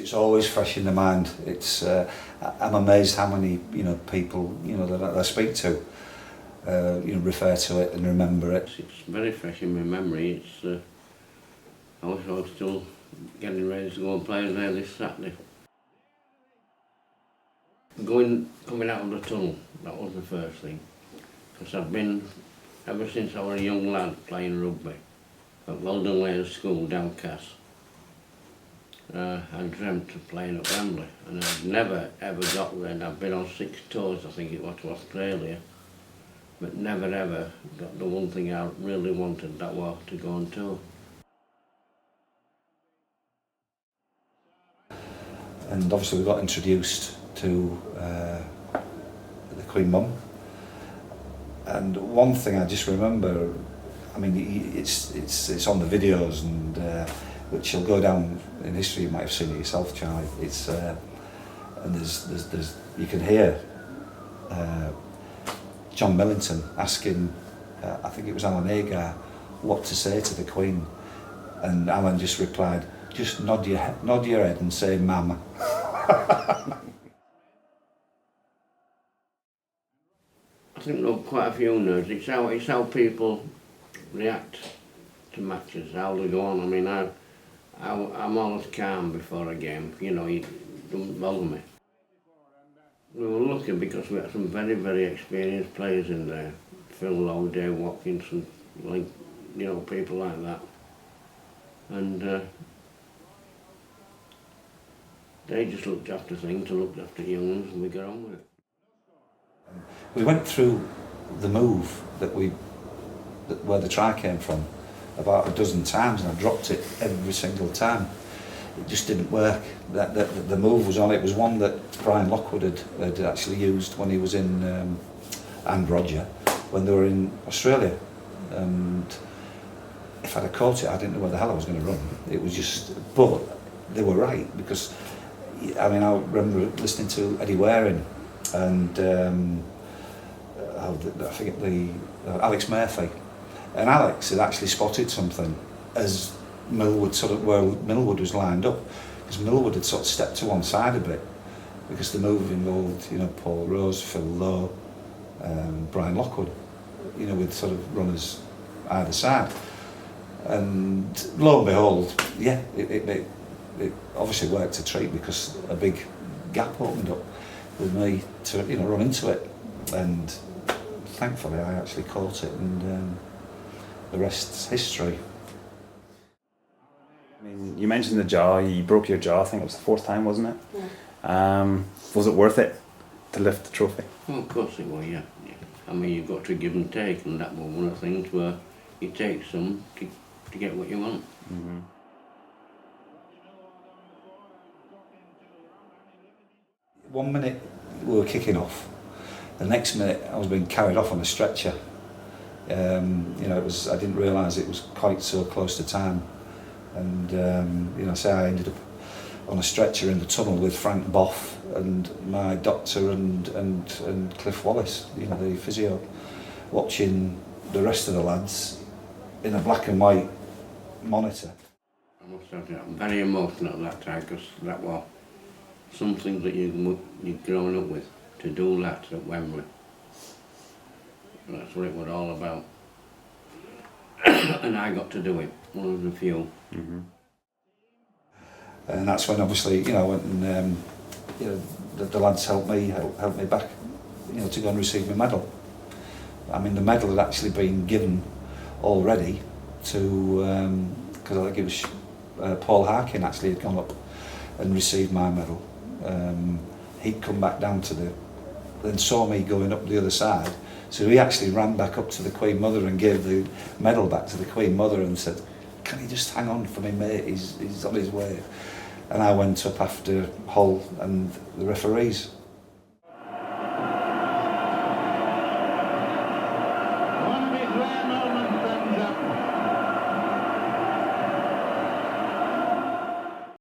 It's always fresh in the mind. I'm amazed how many people that I speak to refer to it and remember it. It's very fresh in my memory. I was still getting ready to go and play there this Saturday. Coming out of the tunnel, that was the first thing. Because I've been, ever since I was a young lad, playing rugby at Weldon Layers School, Downcast. I dreamt of playing at Wembley, and I've never ever got there. And I've been on 6 tours, I think it was, to Australia, but never ever got the one thing I really wanted, that was to go on tour. And obviously we got introduced to the Queen Mum. And one thing I just remember, I mean, it's on the videos, and which will go down in history. You might have seen it yourself, Charlie. And there's you can hear John Millington asking, I think it was Alan Agar, what to say to the Queen, and Alan just replied, "Just nod your head and say, Mama." I think there are quite a few nerves. It's how people react to matches, how they go on. I mean, I'm always calm before a game. It doesn't bother me. We were lucky because we had some very, very experienced players in there. Phil Lowe, Dave Watkins, and people like that. And they just looked after things, looked after young ones, and we got on with it. We went through the move where the try came from about a dozen times, and I dropped it every single time. It just didn't work. The move was on. It was one that Brian Lockwood had actually used when he was in, and Roger, when they were in Australia. And if I'd have caught it, I didn't know where the hell I was going to run. It was just, but they were right, because I mean, I remember listening to Eddie Waring and I forget Alex Murphy, and Alex had actually spotted something as Millward where Millward was lined up, because Millward had sort of stepped to one side a bit, because the move involved Paul Rose, Phil Lowe, Brian Lockwood, with sort of runners either side, and lo and behold, yeah, it obviously worked a treat, because a big gap opened up with me to run into it, and thankfully I actually caught it, and the rest's history. I mean, you mentioned the jaw. You broke your jaw. I think it was the 4th time, wasn't it? Yeah. Was it worth it to lift the trophy? Well, of course it was, yeah. I mean, you've got to give and take, and that was one of the things where you take some to get what you want. Mm-hmm. One minute we were kicking off, the next minute I was being carried off on a stretcher. It was, I didn't realise it was quite so close to time, and so I ended up on a stretcher in the tunnel with Frank Boff and my doctor and Cliff Wallace, the physio, watching the rest of the lads in a black and white monitor. I must have been very emotional at that time, because that was something that you'd grown up with, to do that at Wembley. That's what it was all about. And I got to do it, one of the few. Mm-hmm. And that's when, obviously, when the lads helped me back, to go and receive my medal. I mean, the medal had actually been given already to, because I think it was Paul Harkin actually had gone up and received my medal. He'd come back down then saw me going up the other side, so he actually ran back up to the Queen Mother and gave the medal back to the Queen Mother and said, "Can you just hang on for me, mate, he's on his way." And I went up after Hull and the referees,